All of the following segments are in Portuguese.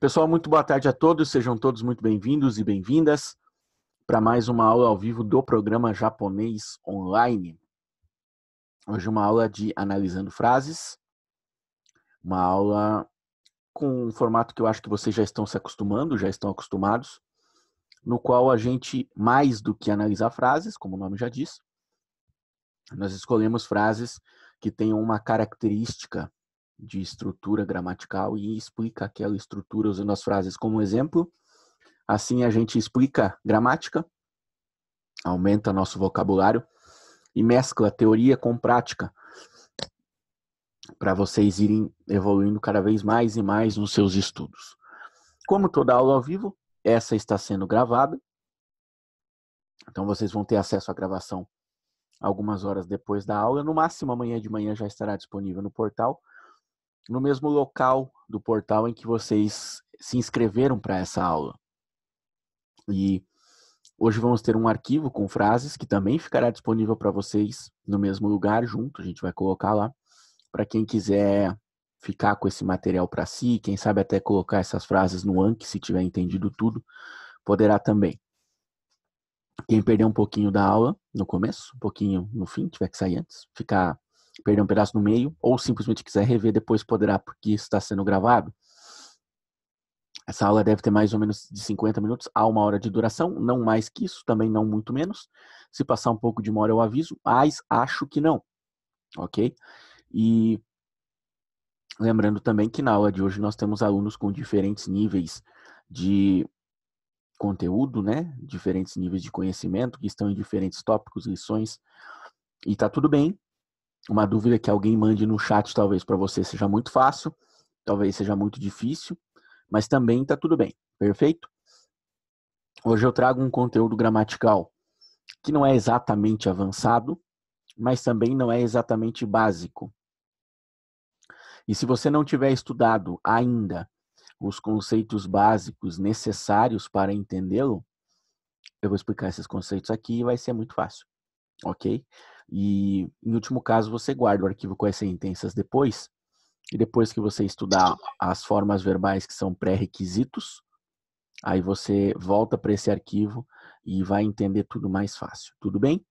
Pessoal, muito boa tarde a todos, sejam todos muito bem-vindos e bem-vindas para mais uma aula ao vivo do programa Japonês Online. Hoje uma aula de analisando frases, uma aula com um formato que eu acho que vocês já estão se acostumando, já estão acostumados, no qual a gente, mais do que analisar frases, como o nome já diz, nós escolhemos frases que tenham uma característica de estrutura gramatical e explica aquela estrutura usando as frases como exemplo. Assim a gente explica gramática, aumenta nosso vocabulário e mescla teoria com prática para vocês irem evoluindo cada vez mais e mais nos seus estudos. Como toda aula ao vivo, essa está sendo gravada, então vocês vão ter acesso à gravação algumas horas depois da aula, no máximo amanhã de manhã já estará disponível no portal, no mesmo local do portal em que vocês se inscreveram para essa aula. E hoje vamos ter um arquivo com frases que também ficará disponível para vocês no mesmo lugar junto, a gente vai colocar lá, para quem quiser ficar com esse material para si, quem sabe até colocar essas frases no Anki, se tiver entendido tudo, poderá também. Quem perder um pouquinho da aula no começo, um pouquinho no fim, tiver que sair antes, perder um pedaço no meio, ou simplesmente quiser rever depois, poderá, porque está sendo gravado. Essa aula deve ter mais ou menos de 50 minutos a 1 hora de duração, não mais que isso, também não muito menos. Se passar um pouco de 1 hora eu aviso, mas acho que não, ok? E lembrando também que na aula de hoje nós temos alunos com diferentes níveis de conteúdo, né? Diferentes níveis de conhecimento, que estão em diferentes tópicos, lições, e tá tudo bem. Uma dúvida que alguém mande no chat talvez para você seja muito fácil, talvez seja muito difícil, mas também tá tudo bem, perfeito? Hoje eu trago um conteúdo gramatical que não é exatamente avançado, mas também não é exatamente básico. E se você não tiver estudado ainda os conceitos básicos necessários para entendê-lo, eu vou explicar esses conceitos aqui e vai ser muito fácil, ok? E, em último caso, você guarda o arquivo com as sentenças depois, e depois que você estudar as formas verbais que são pré-requisitos, aí você volta para esse arquivo e vai entender tudo mais fácil, tudo bem?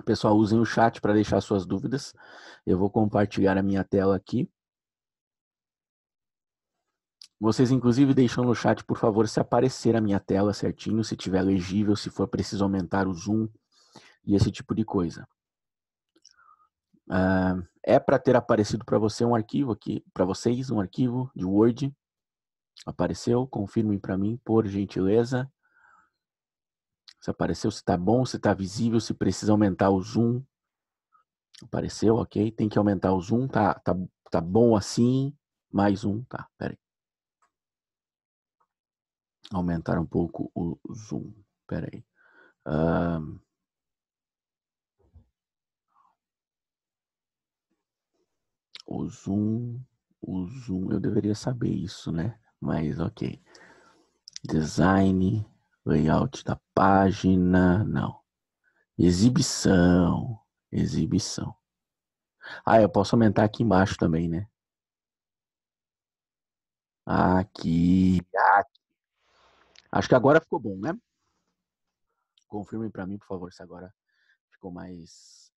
Pessoal, usem o chat para deixar suas dúvidas. Eu vou compartilhar a minha tela aqui. Vocês, inclusive, deixam no chat, por favor, se aparecer a minha tela certinho, se tiver legível, se for preciso aumentar o zoom e esse tipo de coisa. É para ter aparecido para você um arquivo aqui, para vocês, um arquivo de Word. Apareceu? Confirmem para mim, por gentileza. Se apareceu, se está bom, se está visível, se precisa aumentar o zoom. Apareceu, ok. Tem que aumentar o zoom, tá bom assim. Mais um, tá, peraí. Aumentar um pouco o zoom, peraí. O zoom, eu deveria saber isso, né? Mas ok. Design, layout da página, não. Exibição. Eu posso aumentar aqui embaixo também, né? Aqui. Acho que agora ficou bom, né? Confirmem para mim, por favor, se agora ficou mais...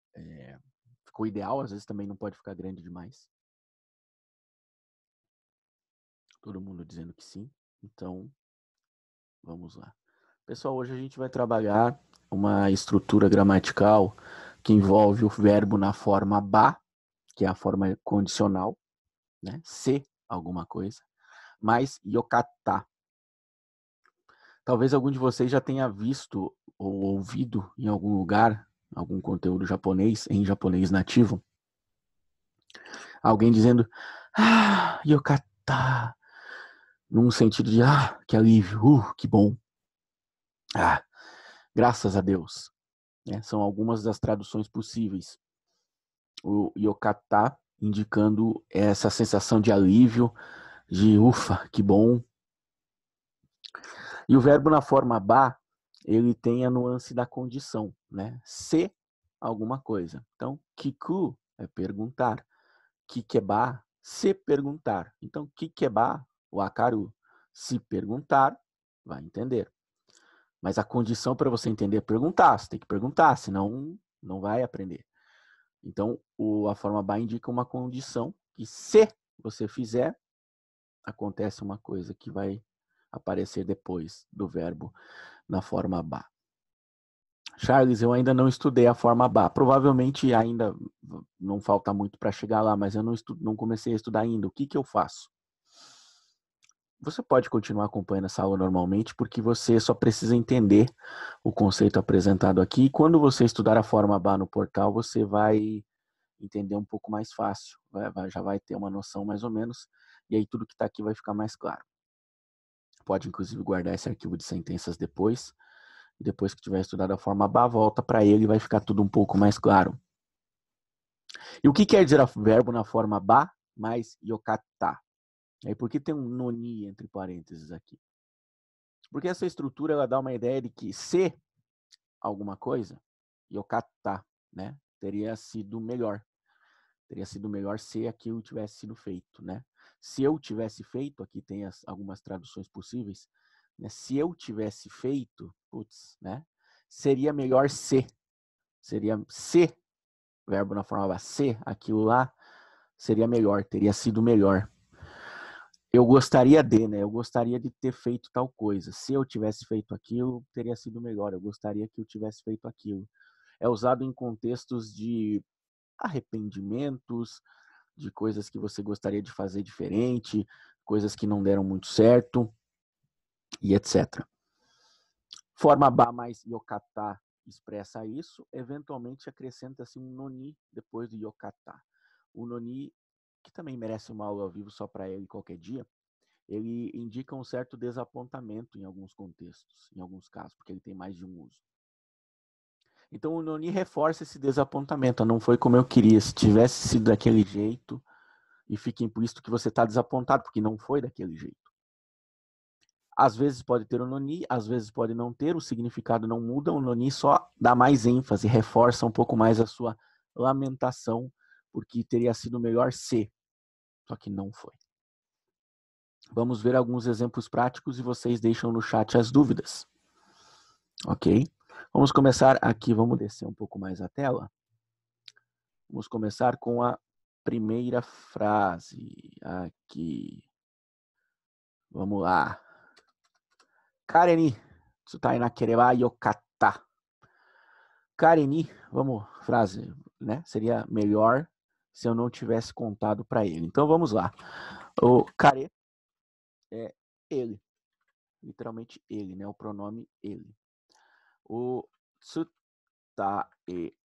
ficou ideal, às vezes também não pode ficar grande demais. Todo mundo dizendo que sim. Então, vamos lá. Pessoal, hoje a gente vai trabalhar uma estrutura gramatical que envolve o verbo na forma ba, que é a forma condicional, né? Se alguma coisa, mais yokata. Talvez algum de vocês já tenha visto ou ouvido em algum lugar, algum conteúdo japonês, em japonês nativo, alguém dizendo yokata, num sentido de que alívio, que bom. Graças a Deus. São algumas das traduções possíveis. O yokata indicando essa sensação de alívio, de ufa, que bom. E o verbo na forma ba, ele tem a nuance da condição, né? Se alguma coisa. Então, kiku é perguntar. Kikeba, se perguntar. Então, kikeba, o akaru, Se perguntar, vai entender. Mas a condição para você entender é perguntar. Você tem que perguntar, senão não vai aprender. Então, a forma ba indica uma condição que, se você fizer, acontece uma coisa que vai aparecer depois do verbo na forma ba. Charles, eu ainda não estudei a forma ba. Provavelmente ainda não falta muito para chegar lá, mas eu não comecei a estudar ainda. O que eu faço? Você pode continuar acompanhando essa aula normalmente, porque você só precisa entender o conceito apresentado aqui. E quando você estudar a forma ba no portal, você vai entender um pouco mais fácil. Já vai ter uma noção mais ou menos. E aí tudo que está aqui vai ficar mais claro. Pode, inclusive, guardar esse arquivo de sentenças depois. E depois que tiver estudado a forma ba, volta para ele e vai ficar tudo um pouco mais claro. E o que quer dizer o verbo na forma ba mais yokata? Aí, por que tem um noni entre parênteses aqui? Porque essa estrutura ela dá uma ideia de que se alguma coisa, yokata, né, teria sido melhor. Teria sido melhor se aquilo tivesse sido feito, né? Se eu tivesse feito, aqui tem algumas traduções possíveis, né? Se eu tivesse feito, putz, né? Seria melhor se. Seria se, verbo na forma se, aquilo lá seria melhor, teria sido melhor. Eu gostaria de, né? Eu gostaria de ter feito tal coisa. Se eu tivesse feito aquilo, teria sido melhor. Eu gostaria que eu tivesse feito aquilo. É usado em contextos de arrependimentos, de coisas que você gostaria de fazer diferente, coisas que não deram muito certo, e etc. Forma ba mais yokata expressa isso, eventualmente acrescenta-se um noni depois do yokata. O noni, que também merece uma aula ao vivo só para ele qualquer dia, ele indica um certo desapontamento em alguns contextos, em alguns casos, porque ele tem mais de um uso. Então o noni reforça esse desapontamento. Não foi como eu queria. Se tivesse sido daquele jeito, e fique implícito que você está desapontado, porque não foi daquele jeito. Às vezes pode ter o noni, às vezes pode não ter, o significado não muda, o noni só dá mais ênfase, reforça um pouco mais a sua lamentação, porque teria sido melhor se, só que não foi. Vamos ver alguns exemplos práticos e vocês deixam no chat as dúvidas. Ok? Vamos começar aqui, vamos descer um pouco mais a tela. Vamos começar com a primeira frase aqui. Vamos lá. Kareni, tsutai nakereba yokata. Kareni, vamos, frase, né? Seria melhor se eu não tivesse contado para ele. Então vamos lá. O kare é ele, literalmente ele, né? O pronome ele. O tsutai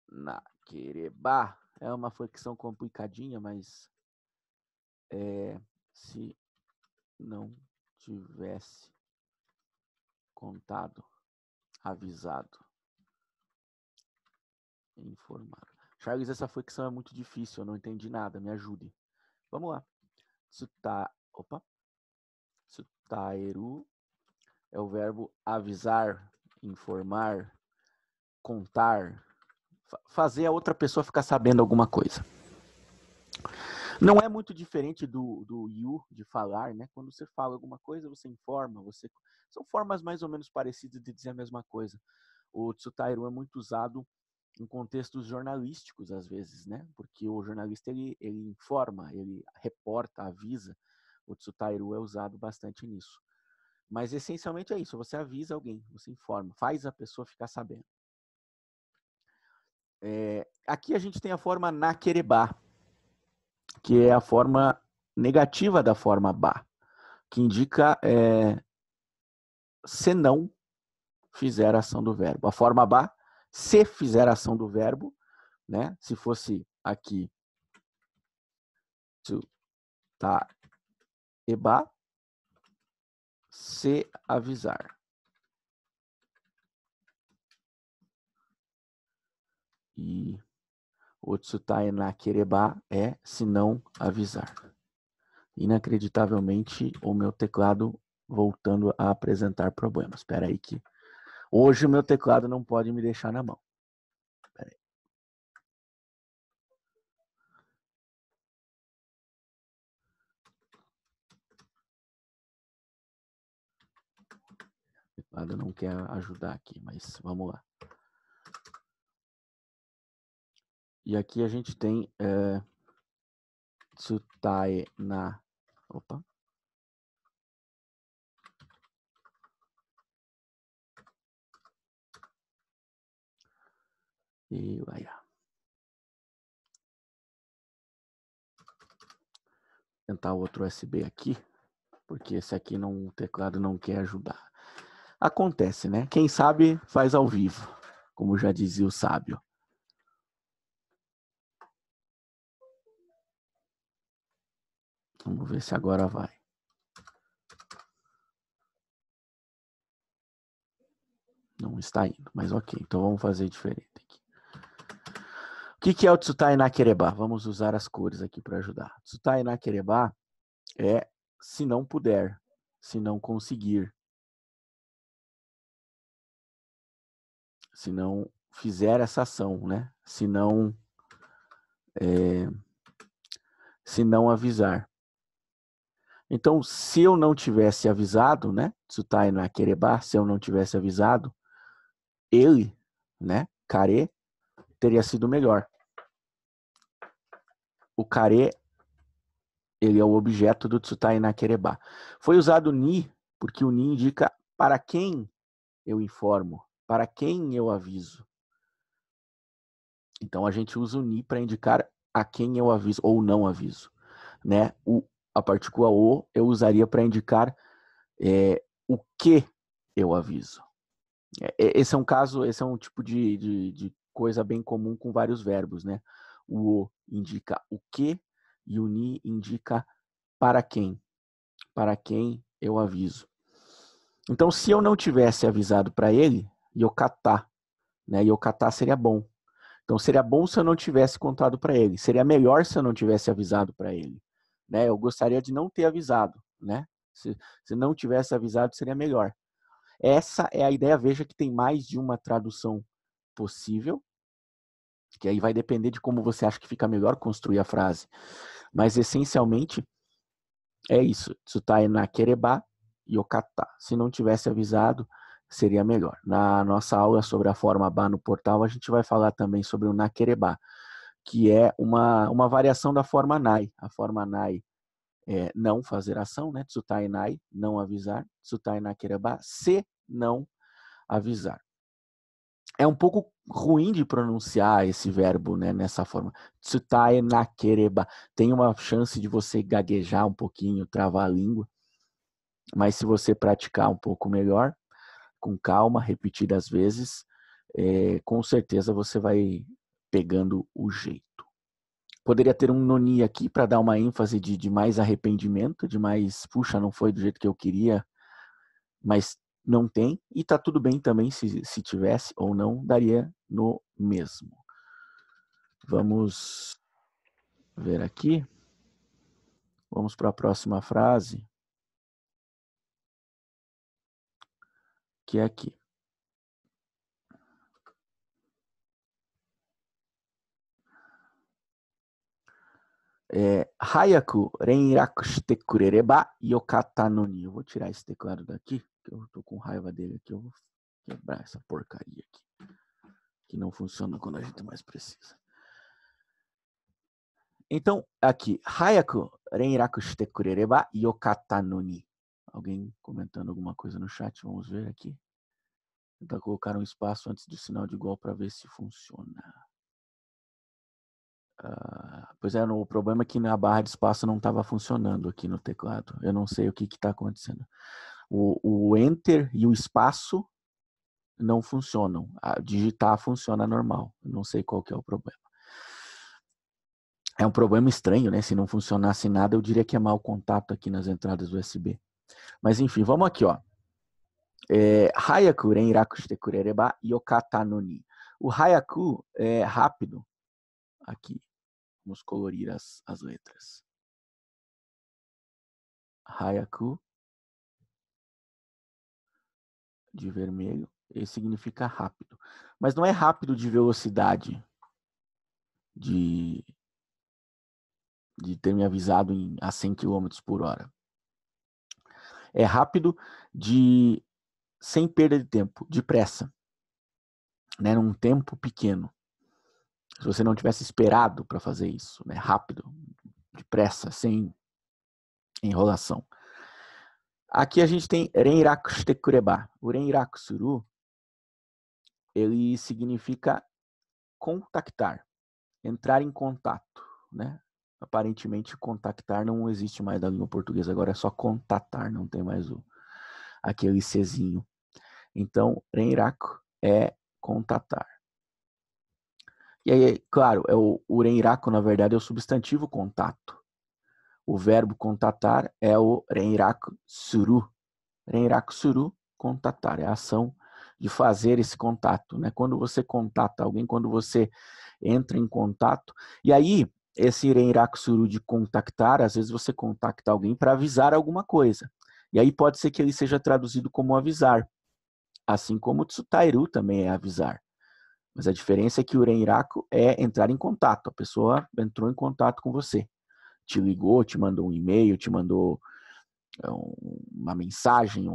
nakereba é uma flexão complicadinha, mas se não tivesse contado, avisado, informado. Charles, essa flexão é muito difícil, eu não entendi nada, me ajude. Vamos lá. Tsutaeru é o verbo avisar, informar, contar, fazer a outra pessoa ficar sabendo alguma coisa. Não é muito diferente do yu, de falar, né? Quando você fala alguma coisa, você informa, são formas mais ou menos parecidas de dizer a mesma coisa. O tsutairu é muito usado em contextos jornalísticos, às vezes, né? Porque o jornalista, ele informa, ele reporta, avisa. O tsutairu é usado bastante nisso. Mas, essencialmente, é isso. Você avisa alguém, você informa, faz a pessoa ficar sabendo. Aqui a gente tem a forma nakereba, que é a forma negativa da forma ba, que indica se não fizer a ação do verbo. A forma ba, se fizer a ação do verbo, né? Se fosse aqui tá eba, se avisar. E o tsutai nakereba é se não avisar. Inacreditavelmente, o meu teclado voltando a apresentar problemas. Espera aí que hoje o meu teclado não pode me deixar na mão. Espera aí. teclado não quer ajudar aqui, mas vamos lá. E aqui a gente tem tsutai na... Opa. E vai. Tentar outro USB aqui, porque esse aqui o teclado não quer ajudar. Acontece, né? Quem sabe faz ao vivo, como já dizia o sábio. Vamos ver se agora vai. Não está indo, mas ok. Então vamos fazer diferente aqui. O que é o Tsutai Nakereba? Vamos usar as cores aqui para ajudar. Tsutai Nakereba é se não puder, se não conseguir, se não fizer essa ação, né? Se não avisar. Então, se eu não tivesse avisado, né? Tsutai Nakereba, se eu não tivesse avisado, ele, né? Kare, teria sido melhor. O Kare, ele é o objeto do Tsutai Nakereba. Foi usado ni, porque o ni indica para quem eu informo, para quem eu aviso. Então, a gente usa o ni para indicar a quem eu aviso ou não aviso, né? A partícula o eu usaria para indicar o que eu aviso. Esse é um tipo de coisa bem comum com vários verbos, né? O o indica o que e o ni indica para quem eu aviso. Então, se eu não tivesse avisado para ele, yokata, né? Yokata seria bom. Então, seria bom se eu não tivesse contado para ele. Seria melhor se eu não tivesse avisado para ele, né? Eu gostaria de não ter avisado, né? Se não tivesse avisado, seria melhor. Essa é a ideia. Veja que tem mais de uma tradução possível, que aí vai depender de como você acha que fica melhor construir a frase. Mas, essencialmente, é isso. Tsutai nakereba yokata. Se não tivesse avisado, seria melhor. Na nossa aula sobre a forma ba no portal, a gente vai falar também sobre o nakereba, que é uma variação da forma nai. A forma nai é não fazer ação, né? Tsutai nai, não avisar. Tsutai nakereba, se não avisar. É um pouco ruim de pronunciar esse verbo, né, nessa forma. Tsutai nakereba. Tem uma chance de você gaguejar um pouquinho, travar a língua. Mas se você praticar um pouco melhor, com calma, repetidas vezes, com certeza você vai pegando o jeito. Poderia ter um noni aqui para dar uma ênfase de mais arrependimento, de mais, puxa, não foi do jeito que eu queria, mas não tem. E tá tudo bem também se tivesse ou não, daria no mesmo. Vamos ver aqui. Vamos para a próxima frase, que é aqui. Hayaku renraku shite kurereba yokata no ni. Eu vou tirar esse teclado daqui, que eu tô com raiva dele aqui. Eu vou quebrar essa porcaria aqui, que não funciona quando a gente mais precisa. Então, aqui, hayaku renraku shite kurereba yokata no ni. Alguém comentando alguma coisa no chat? Vamos ver aqui. Vou tentar colocar um espaço antes do sinal de igual para ver se funciona. Pois é, o problema é que na barra de espaço não estava funcionando aqui no teclado. Eu não sei o que está acontecendo. O Enter e o espaço não funcionam. A digitar funciona normal. Eu não sei qual que é o problema. É um problema estranho, né? Se não funcionasse nada, eu diria que é mau contato aqui nas entradas USB. Mas enfim, vamos aqui, ó. Hayaku renraku shite kurereba yokata no ni. O hayaku é rápido. Aqui. Vamos colorir as letras. Hayaku, de vermelho, ele significa rápido. Mas não é rápido de velocidade, de ter me avisado a 100 km por hora. É rápido de sem perda de tempo, depressa, né, num tempo pequeno. Se você não tivesse esperado para fazer isso, né, rápido, depressa, sem enrolação. Aqui a gente tem renraku shite kureba. O renraku suru, ele significa contactar, entrar em contato, né? Aparentemente, contactar não existe mais na língua portuguesa, agora é só contatar, não tem mais aquele Czinho. Então, renraku é contatar. E aí, claro, o renraku, na verdade, é o substantivo contato. O verbo contatar é o renraku suru. Renraku suru, contatar, é a ação de fazer esse contato, né? Quando você contata alguém, quando você entra em contato. E aí, esse renraku suru de contactar, às vezes você contacta alguém para avisar alguma coisa. E aí pode ser que ele seja traduzido como avisar, assim como o tsutairu também é avisar. Mas a diferença é que o renraku é entrar em contato. A pessoa entrou em contato com você. Te ligou, te mandou um e-mail, te mandou uma mensagem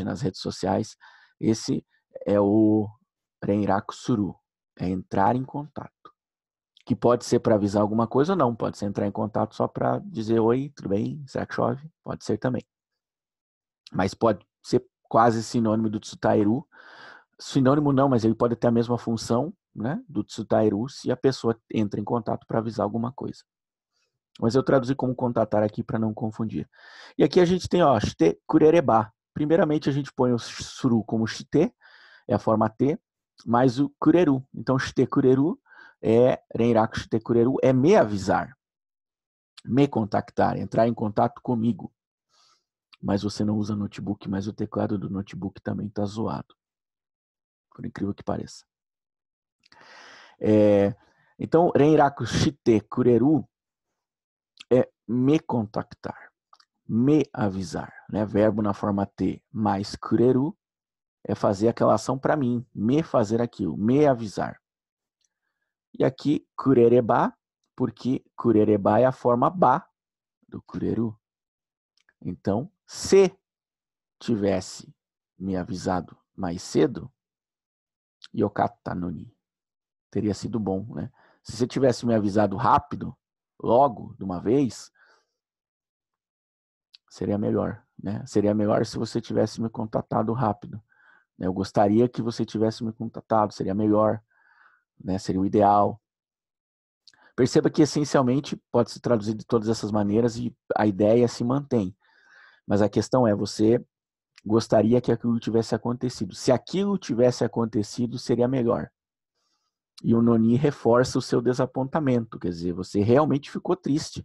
nas redes sociais. Esse é o renraku suru, é entrar em contato. Que pode ser para avisar alguma coisa ou não, pode ser entrar em contato só para dizer oi, tudo bem, será que chove? Pode ser também. Mas pode ser quase sinônimo do tsutairu. Sinônimo não, mas ele pode ter a mesma função, né, do tsutairu se a pessoa entra em contato para avisar alguma coisa. Mas eu traduzi como contatar aqui para não confundir. E aqui a gente tem, ó, shite kurereba. Primeiramente a gente põe o suru como shite, é a forma T, mais o kureru. Então shite kureru é renraku shite kureru é me avisar, me contactar, entrar em contato comigo. Mas você não usa notebook, mas o teclado do notebook também está zoado. Por incrível que pareça. Então, renraku shite kureru é me contactar, me avisar, né? Verbo na forma T mais kureru é fazer aquela ação para mim, me fazer aquilo, me avisar. E aqui kurereba, porque kurereba é a forma ba do kureru. Então, se tivesse me avisado mais cedo, yokata noni, teria sido bom, né? Se você tivesse me avisado rápido, logo, de uma vez, seria melhor, né? Seria melhor se você tivesse me contatado rápido. Eu gostaria que você tivesse me contatado, seria melhor, né? Seria o ideal. Perceba que, essencialmente, pode se traduzir de todas essas maneiras e a ideia se mantém. Mas a questão é, você gostaria que aquilo tivesse acontecido. Se aquilo tivesse acontecido, seria melhor. E o noni reforça o seu desapontamento, quer dizer, você realmente ficou triste,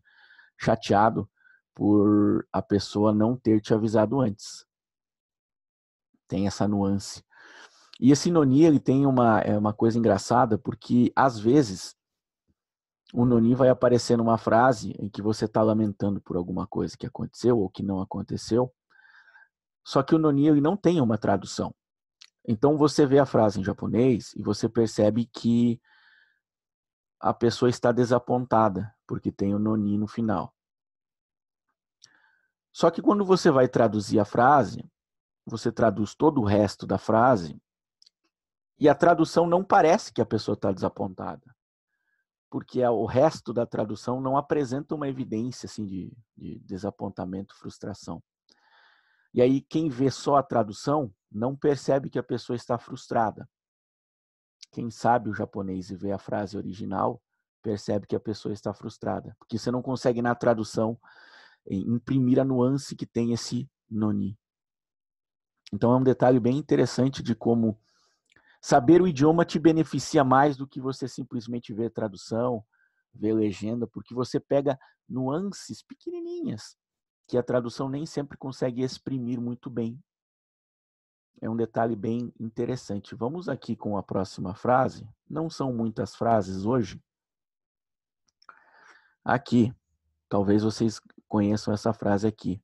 chateado por a pessoa não ter te avisado antes. Tem essa nuance. E esse noni, ele tem uma coisa engraçada, porque às vezes o noni vai aparecer numa frase em que você está lamentando por alguma coisa que aconteceu ou que não aconteceu, só que o noni ele não tem uma tradução. Então você vê a frase em japonês e você percebe que a pessoa está desapontada, porque tem o noni no final. Só que quando você vai traduzir a frase, você traduz todo o resto da frase e a tradução não parece que a pessoa está desapontada, porque o resto da tradução não apresenta uma evidência assim, de desapontamento, frustração. E aí quem vê só a tradução não percebe que a pessoa está frustrada. Quem sabe o japonês e vê a frase original, percebe que a pessoa está frustrada. Porque você não consegue, na tradução, imprimir a nuance que tem esse noni. Então é um detalhe bem interessante de como saber o idioma te beneficia mais do que você simplesmente ver tradução, ver legenda, porque você pega nuances pequenininhas que a tradução nem sempre consegue exprimir muito bem. É um detalhe bem interessante. Vamos aqui com a próxima frase. Não são muitas frases hoje. Aqui, talvez vocês conheçam essa frase aqui.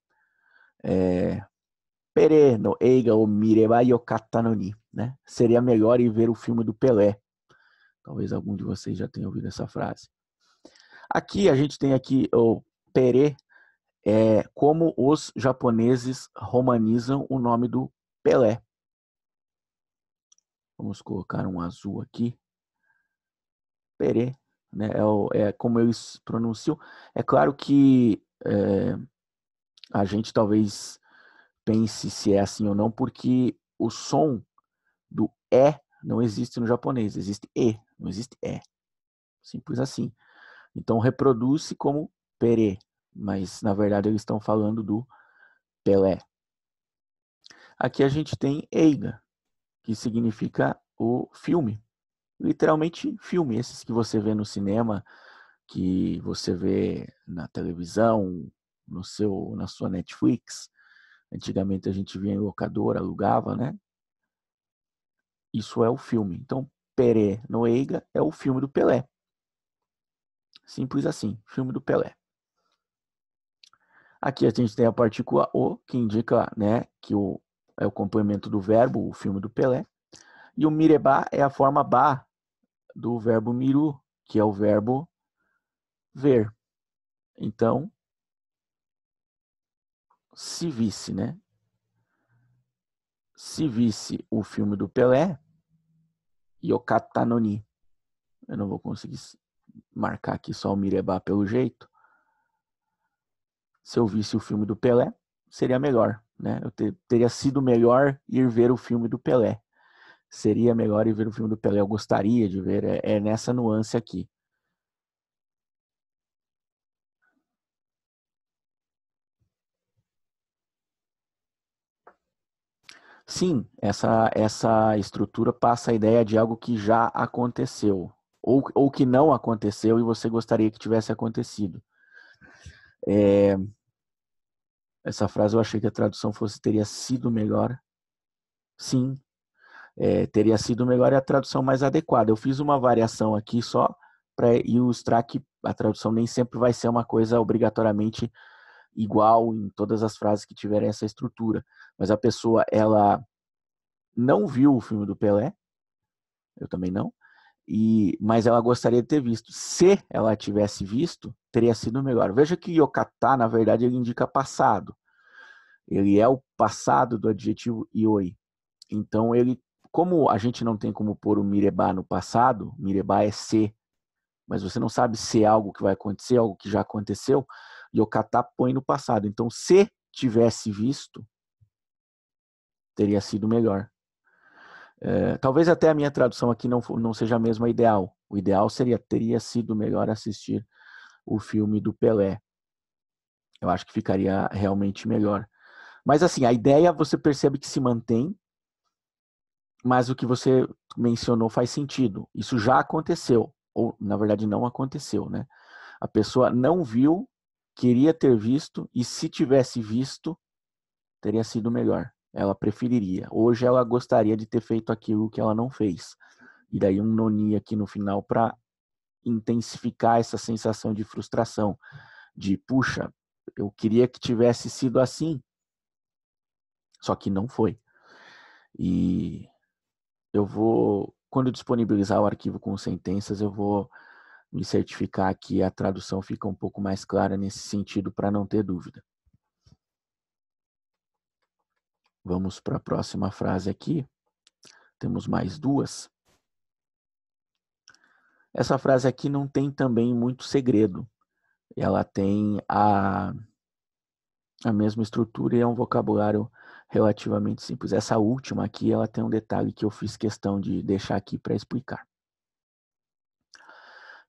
Pere no eiga o mireba yokata no ni, né? Seria melhor ir ver o filme do Pelé. Talvez algum de vocês já tenha ouvido essa frase. Aqui a gente tem aqui o pere, como os japoneses romanizam o nome do Pelé. Vamos colocar um azul aqui. Pere, né? É como eles pronunciam. É claro que a gente talvez pense se é assim ou não, porque o som do é não existe no japonês, existe e, não existe é. Simples assim. Então reproduz-se como pere, mas na verdade eles estão falando do Pelé. Aqui a gente tem eiga, que significa o filme. Literalmente filme, esses que você vê no cinema, que você vê na televisão, na sua Netflix. Antigamente a gente via em locadora, alugava, né? Isso é o filme. Então, Peré no Eiga é o filme do Pelé. Simples assim, filme do Pelé. Aqui a gente tem a partícula O, que indica, né, que é o complemento do verbo, o filme do Pelé. E o mirebá é a forma ba do verbo miru, que é o verbo ver. Então, se visse, né? Se visse o filme do Pelé, Yokata no Ni. Eu não vou conseguir marcar aqui só o mirebá pelo jeito. Se eu visse o filme do Pelé, seria melhor, né? Eu teria sido melhor ir ver o filme do Pelé. Seria melhor ir ver o filme do Pelé. Eu gostaria de ver. É nessa nuance aqui. Sim, essa estrutura passa a ideia de algo que já aconteceu. Ou que não aconteceu e você gostaria que tivesse acontecido. Essa frase eu achei que a tradução fosse teria sido melhor. Sim, teria sido melhor e a tradução mais adequada. Eu fiz uma variação aqui só para ilustrar que a tradução nem sempre vai ser uma coisa obrigatoriamente igual em todas as frases que tiverem essa estrutura. Mas a pessoa, ela não viu o filme do Pelé, eu também não, mas ela gostaria de ter visto. Se ela tivesse visto, teria sido melhor. Veja que Yokata, na verdade, ele indica passado. Ele é o passado do adjetivo ioi. Então, como a gente não tem como pôr o mirebá no passado, mirebá é ser, mas você não sabe se é algo que vai acontecer, algo que já aconteceu, Yokata põe no passado. Então, se tivesse visto, teria sido melhor. Talvez até a minha tradução aqui não seja a mesma ideal. O ideal teria sido melhor assistir o filme do Pelé. Eu acho que ficaria realmente melhor. Mas assim, a ideia você percebe que se mantém, mas o que você mencionou faz sentido. Isso já aconteceu, ou na verdade não aconteceu, né? A pessoa não viu, queria ter visto, e se tivesse visto, teria sido melhor. Ela preferiria. Hoje ela gostaria de ter feito aquilo que ela não fez. E daí um noni aqui no final para intensificar essa sensação de frustração, de puxa, eu queria que tivesse sido assim, só que não foi. E eu vou, quando disponibilizar o arquivo com sentenças, eu vou me certificar que a tradução fica um pouco mais clara nesse sentido para não ter dúvida. Vamos para a próxima frase aqui. Temos mais duas. Essa frase aqui não tem também muito segredo. Ela tem a mesma estrutura e é um vocabulário relativamente simples. Essa última aqui, ela tem um detalhe que eu fiz questão de deixar aqui para explicar.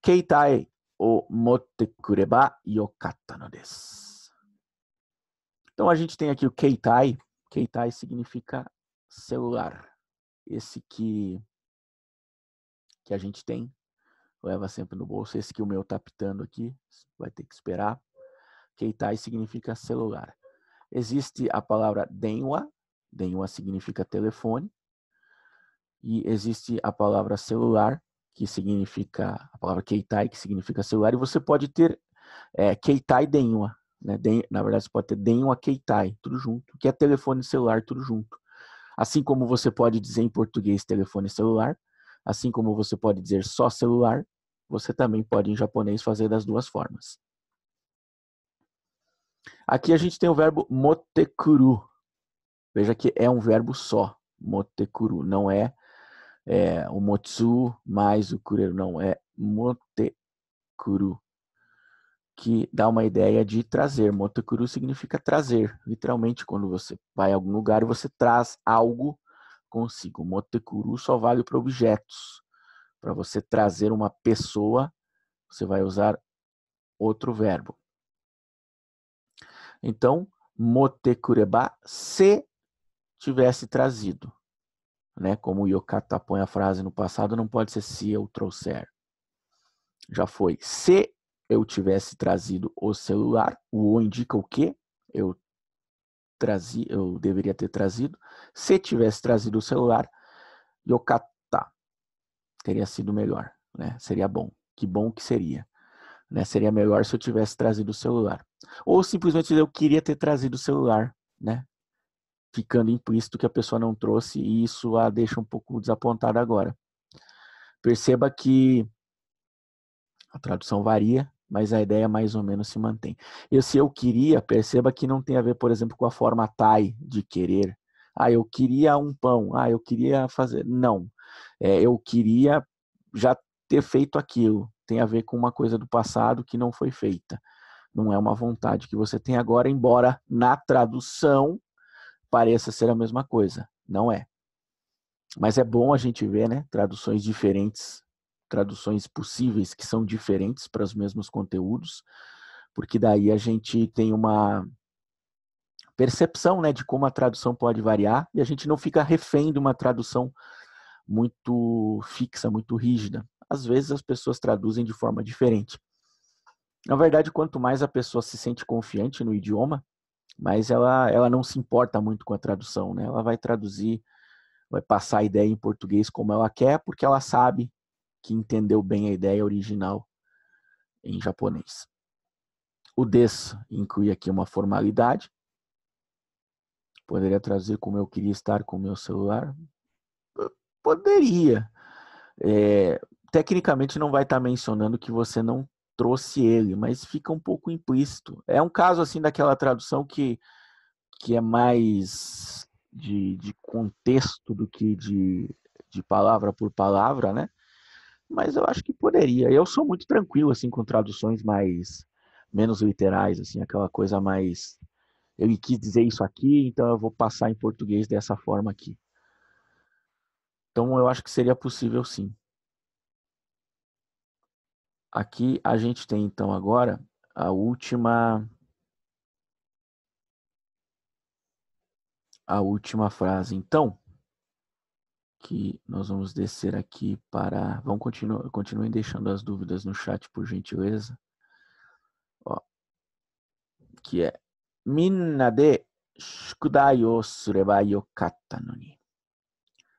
Keitai o motte kureba yokatta no desu. Então a gente tem aqui o keitai. Keitai significa celular. Esse que a gente tem, leva sempre no bolso. Esse que o meu tá pitando aqui, vai ter que esperar. Keitai significa celular. Existe a palavra denwa. Denwa significa telefone. E existe a palavra celular, que significa, a palavra keitai, que significa celular. E você pode ter keitai denwa. Né? Na verdade, você pode ter denwa keitai, tudo junto. Que é telefone celular, tudo junto. Assim como você pode dizer em português telefone celular, assim como você pode dizer só celular, você também pode em japonês fazer das duas formas. Aqui a gente tem o verbo motekuru. Veja que é um verbo só, motekuru. Não é o motsu mais o kureru, não, é motekuru, que dá uma ideia de trazer. Motekuru significa trazer, literalmente, quando você vai a algum lugar e você traz algo consigo. Motekuru só vale para objetos. Para você trazer uma pessoa, você vai usar outro verbo. Então, motekureba, se tivesse trazido. Né? Como o Yokata põe a frase no passado, não pode ser se eu trouxer. Já foi. Se eu tivesse trazido o celular, o indica o quê? Eu deveria ter trazido. Se tivesse trazido o celular, Yokata, teria sido melhor. Né? Seria bom. Que bom que seria. Né? Seria melhor se eu tivesse trazido o celular. Ou simplesmente eu queria ter trazido o celular, né? Ficando implícito que a pessoa não trouxe e isso a deixa um pouco desapontada agora. Perceba que a tradução varia, mas a ideia mais ou menos se mantém. E se eu queria, perceba que não tem a ver, por exemplo, com a forma tai de querer. Eu queria um pão. Eu queria fazer. Não. Eu queria já ter feito aquilo. Tem a ver com uma coisa do passado que não foi feita. Não é uma vontade que você tem agora, embora na tradução pareça ser a mesma coisa. Não é. Mas é bom a gente ver, né, traduções diferentes, traduções possíveis que são diferentes para os mesmos conteúdos, porque daí a gente tem uma percepção, né, de como a tradução pode variar e a gente não fica refém de uma tradução muito fixa, muito rígida. Às vezes as pessoas traduzem de forma diferente. Na verdade, quanto mais a pessoa se sente confiante no idioma, mais ela não se importa muito com a tradução, né? Ela vai traduzir, vai passar a ideia em português como ela quer, porque ela sabe que entendeu bem a ideia original em japonês. O des inclui aqui uma formalidade. Poderia traduzir como eu queria estar com o meu celular? Poderia. Tecnicamente não vai estar mencionando que você não trouxe ele, mas fica um pouco implícito. É um caso assim daquela tradução que é mais de contexto do que de palavra por palavra, né? Mas eu acho que poderia. Eu sou muito tranquilo assim com traduções menos literais, assim, aquela coisa mais ele quis dizer isso aqui, então eu vou passar em português dessa forma aqui. Então eu acho que seria possível sim. Aqui a gente tem então agora a última frase. Então, que nós vamos descer aqui para... continuem deixando as dúvidas no chat, por gentileza. Ó, que é Minna de shukudai o sureba yokatta no ni.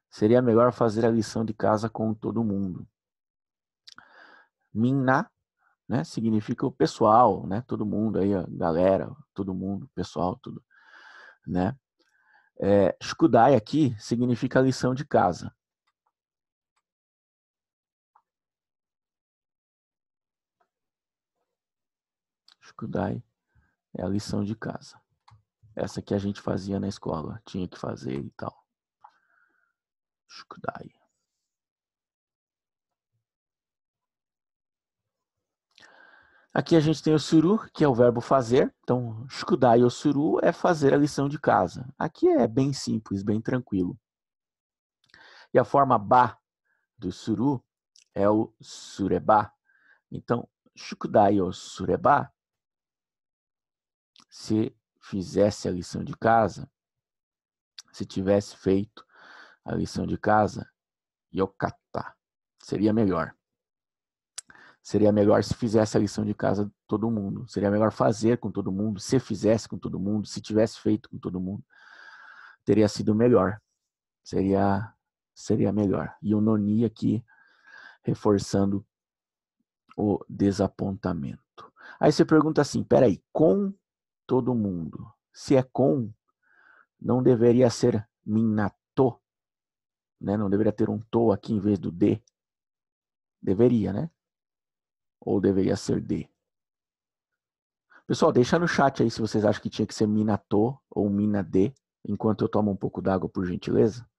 Seria melhor fazer a lição de casa com todo mundo. Minna, né, significa o pessoal, né, todo mundo aí, a galera, todo mundo, pessoal, tudo, né? Shukudai aqui significa lição de casa. Shukudai é a lição de casa. Essa que a gente fazia na escola, tinha que fazer e tal. Shukudai. Aqui a gente tem o suru, que é o verbo fazer. Então, shukudai ou suru é fazer a lição de casa. Aqui é bem simples, bem tranquilo. E a forma ba do suru é o sureba. Então, shukudai ou sureba, se fizesse a lição de casa, se tivesse feito a lição de casa, yokata, seria melhor. Seria melhor se fizesse a lição de casa todo mundo. Seria melhor fazer com todo mundo, se fizesse com todo mundo, se tivesse feito com todo mundo. Teria sido melhor. Seria melhor. E o noni aqui reforçando o desapontamento. Aí você pergunta assim, peraí, com todo mundo. Se é com, não deveria ser minato, né? Não deveria ter um to aqui em vez do de. Deveria, né? Ou deveria ser de. Pessoal, deixa no chat aí se vocês acham que tinha que ser minato ou mina de, enquanto eu tomo um pouco d'água, por gentileza.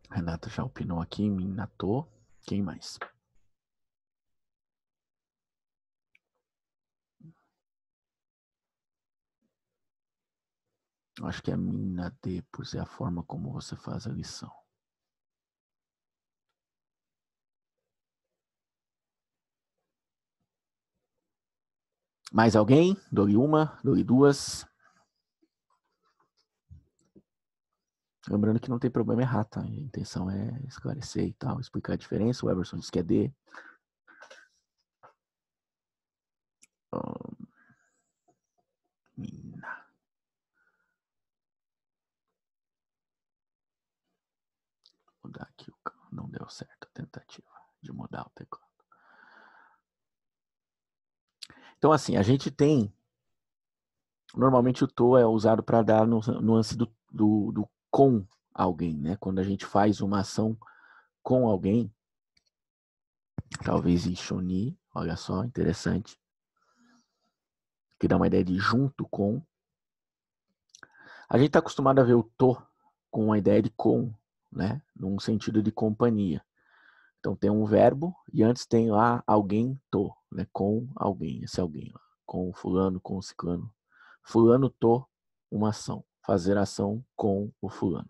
Renata já opinou aqui, Minato. Quem mais? Acho que é Minade, por ser a forma como você faz a lição. Mais alguém? Dou-lhe uma, dou-lhe duas. Lembrando que não tem problema errar, tá? A intenção é esclarecer e tal, explicar a diferença. O Everson diz que é D. Mina. Vou mudar aqui. Não deu certo a tentativa de mudar o teclado. Então, assim, a gente tem... Normalmente o to é usado para dar nuance do com alguém, né? Quando a gente faz uma ação com alguém, talvez em Shoni, olha só, interessante, que dá uma ideia de junto com. A gente está acostumado a ver o to com a ideia de com, né? Num sentido de companhia. Então tem um verbo e antes tem lá alguém to, né? Com alguém, esse alguém lá. Com fulano, com ciclano. Fulano to, uma ação. Fazer ação com o fulano.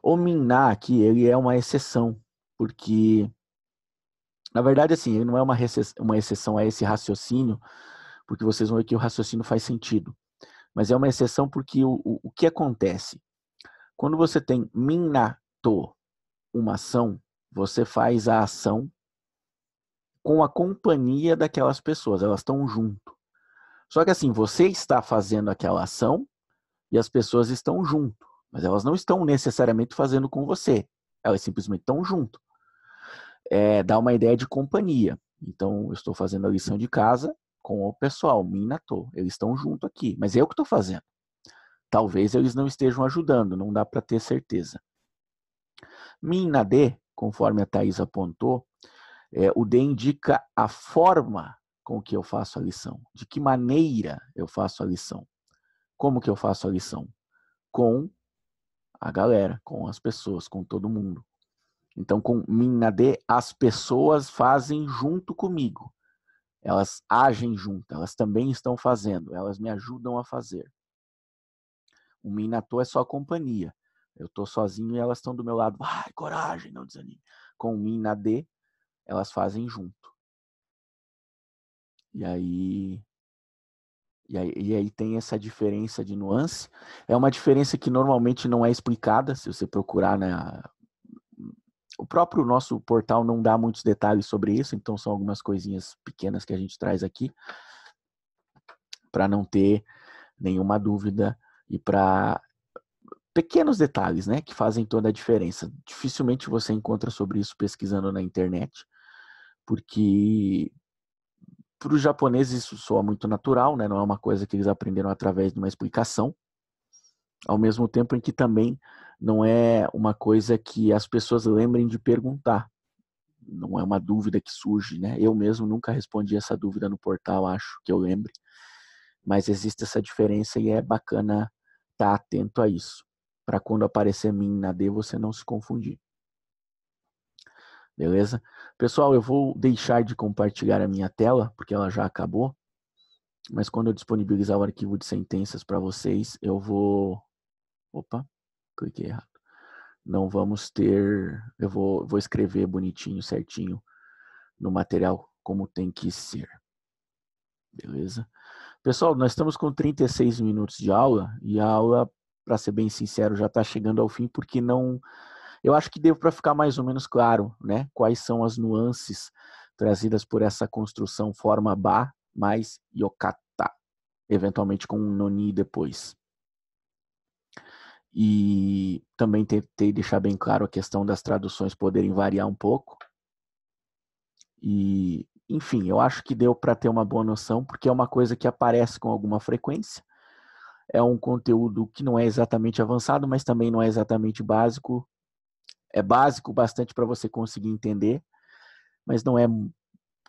O minná aqui, ele é uma exceção, porque, na verdade, assim, ele não é uma exceção a esse raciocínio, porque vocês vão ver que o raciocínio faz sentido. Mas é uma exceção porque o que acontece? Quando você tem minato, uma ação, você faz a ação com a companhia daquelas pessoas, elas estão junto. Só que assim, você está fazendo aquela ação e as pessoas estão junto, mas elas não estão necessariamente fazendo com você, elas simplesmente estão junto. Dá uma ideia de companhia. Então, eu estou fazendo a lição de casa com o pessoal, minato, eles estão junto aqui, mas eu que estou fazendo. Talvez eles não estejam ajudando, não dá para ter certeza. Minade, conforme a Thais apontou, o D indica a forma com que eu faço a lição. De que maneira eu faço a lição. Como que eu faço a lição? Com a galera, com as pessoas, com todo mundo. Então, com Minade, as pessoas fazem junto comigo. Elas agem junto, elas também estão fazendo, elas me ajudam a fazer. O Minato é só companhia. Eu estou sozinho e elas estão do meu lado. Vai, coragem, não desanime. Com o Minade, elas fazem junto. E aí tem essa diferença de nuance. É uma diferença que normalmente não é explicada, se você procurar, né? O próprio nosso portal não dá muitos detalhes sobre isso, então são algumas coisinhas pequenas que a gente traz aqui para não ter nenhuma dúvida e para pequenos detalhes, né, que fazem toda a diferença. Dificilmente você encontra sobre isso pesquisando na internet, porque para os japoneses isso soa muito natural, né, não é uma coisa que eles aprenderam através de uma explicação, ao mesmo tempo em que também não é uma coisa que as pessoas lembrem de perguntar. Não é uma dúvida que surge, né? Eu mesmo nunca respondi essa dúvida no portal, acho que eu lembre. Mas existe essa diferença e é bacana estar atento a isso. Para quando aparecer min na D, você não se confundir. Beleza? Pessoal, eu vou deixar de compartilhar a minha tela, porque ela já acabou. Mas quando eu disponibilizar o arquivo de sentenças para vocês, eu vou... Opa, cliquei errado. Não vamos ter... Eu vou escrever bonitinho, certinho, no material como tem que ser. Beleza? Pessoal, nós estamos com 36 minutos de aula e a aula, para ser bem sincero, já está chegando ao fim porque não... Eu acho que deu para ficar mais ou menos claro, né? Quais são as nuances trazidas por essa construção forma ba mais yokata, eventualmente com um noni depois. E também tentei deixar bem claro a questão das traduções poderem variar um pouco. E, enfim, eu acho que deu para ter uma boa noção, porque é uma coisa que aparece com alguma frequência. É um conteúdo que não é exatamente avançado, mas também não é exatamente básico. É básico bastante para você conseguir entender, mas não é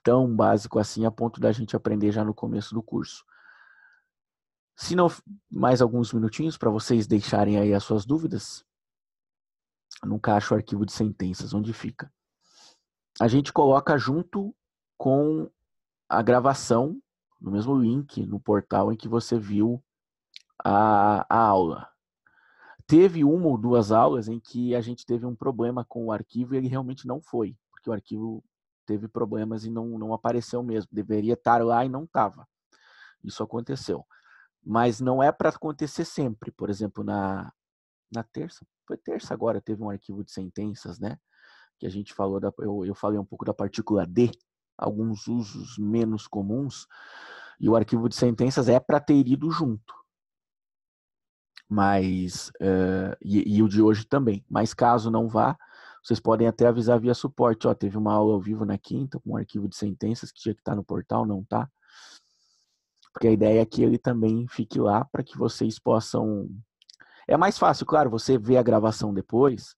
tão básico assim a ponto da gente aprender já no começo do curso. Se não, mais alguns minutinhos para vocês deixarem aí as suas dúvidas. nunca acho o arquivo de sentenças. Onde fica? A gente coloca junto com a gravação, no mesmo link, no portal em que você viu a aula. Teve uma ou duas aulas em que a gente teve um problema com o arquivo e ele realmente não foi, porque o arquivo teve problemas e não apareceu mesmo. Deveria estar lá e não estava. Isso aconteceu. Mas não é para acontecer sempre. Por exemplo, na terça, foi terça agora, teve um arquivo de sentenças, né? Que a gente falou, eu falei um pouco da partícula D, alguns usos menos comuns, e o arquivo de sentenças é para ter ido junto. Mas, e o de hoje também. Mas caso não vá, vocês podem até avisar via suporte. Ó, teve uma aula ao vivo na quinta com um arquivo de sentenças que tinha que estar no portal, não tá? Porque a ideia é que ele também fique lá para que vocês possam... É mais fácil, claro, você vê a gravação depois,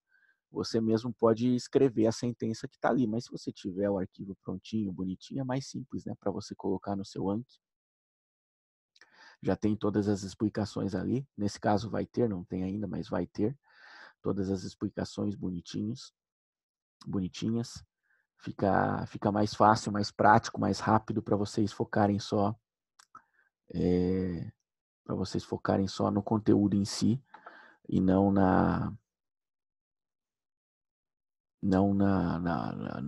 você mesmo pode escrever a sentença que está ali, mas se você tiver o arquivo prontinho, bonitinho, é mais simples, né, para você colocar no seu Anki. Já tem todas as explicações ali, nesse caso vai ter, não tem ainda, mas vai ter todas as explicações bonitinhas. Fica mais fácil, mais prático, mais rápido para vocês focarem só no conteúdo em si e não na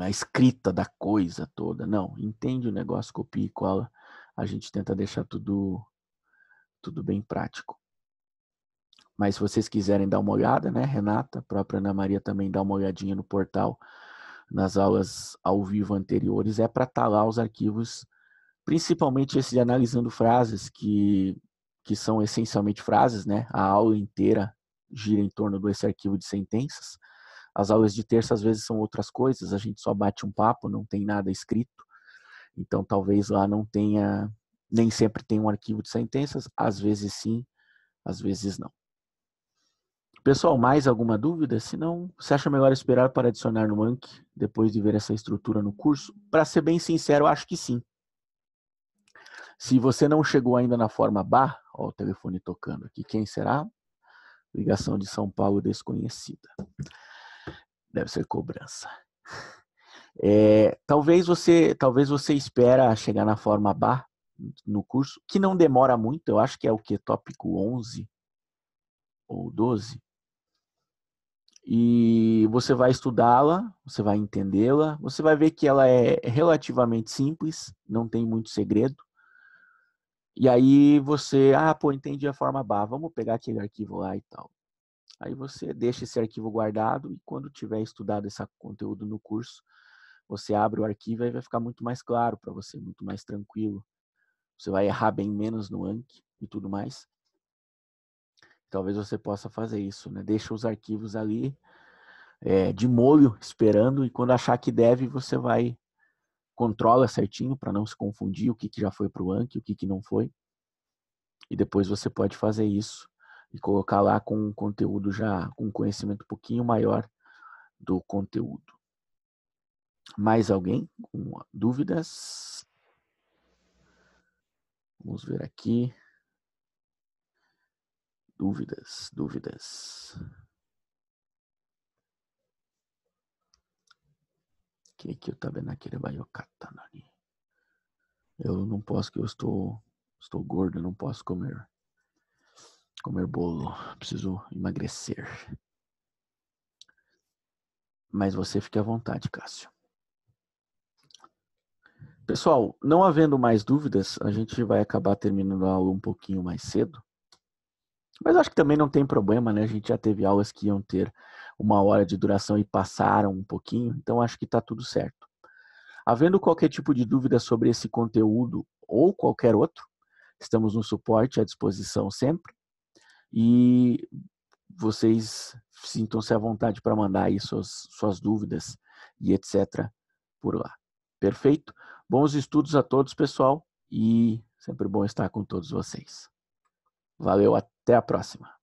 escrita da coisa toda. Não, entende o negócio, copia e cola. A gente tenta deixar tudo bem prático. Mas se vocês quiserem dar uma olhada, né, Renata, a própria Ana Maria também dá uma olhadinha no portal, nas aulas ao vivo anteriores, é para estar lá os arquivos, principalmente esse de analisando frases, que são essencialmente frases, né? A aula inteira gira em torno desse arquivo de sentenças. As aulas de terça às vezes são outras coisas, a gente só bate um papo, não tem nada escrito. Então talvez lá não tenha, nem sempre tem um arquivo de sentenças, às vezes sim, às vezes não. Pessoal, mais alguma dúvida? Se não, você acha melhor esperar para adicionar no Anki, depois de ver essa estrutura no curso? Para ser bem sincero, eu acho que sim. Se você não chegou ainda na forma BAR, ó, o telefone tocando aqui, quem será? Ligação de São Paulo desconhecida. Deve ser cobrança. Talvez você espera chegar na forma BAR no curso, que não demora muito, eu acho que é o que? Tópico 11 ou 12. E você vai estudá-la, você vai entendê-la, você vai ver que ela é relativamente simples, não tem muito segredo. E aí você, entendi a forma BAR, vamos pegar aquele arquivo lá e tal. Aí você deixa esse arquivo guardado e quando tiver estudado esse conteúdo no curso, você abre o arquivo e vai ficar muito mais claro para você, muito mais tranquilo. Você vai errar bem menos no Anki e tudo mais. Talvez você possa fazer isso, né? Deixa os arquivos ali de molho, esperando, e quando achar que deve, você vai, controla certinho para não se confundir o que já foi para o Anki, o que não foi. E depois você pode fazer isso e colocar lá com um conteúdo já, com um conhecimento um pouquinho maior do conteúdo. Mais alguém com dúvidas? Vamos ver aqui. Dúvidas. Que eu estava naquele baiocata ali. Eu não posso, que eu estou gordo, não posso comer bolo. Preciso emagrecer. Mas você fique à vontade, Cássio. Pessoal, não havendo mais dúvidas, a gente vai acabar terminando a aula um pouquinho mais cedo. Mas acho que também não tem problema, né? A gente já teve aulas que iam ter 1 hora de duração e passaram um pouquinho, então acho que está tudo certo. Havendo qualquer tipo de dúvida sobre esse conteúdo ou qualquer outro, estamos no suporte à disposição sempre. E vocês sintam-se à vontade para mandar aí suas dúvidas e etc. por lá. Perfeito? Bons estudos a todos, pessoal, e sempre bom estar com todos vocês. Valeu, até a próxima.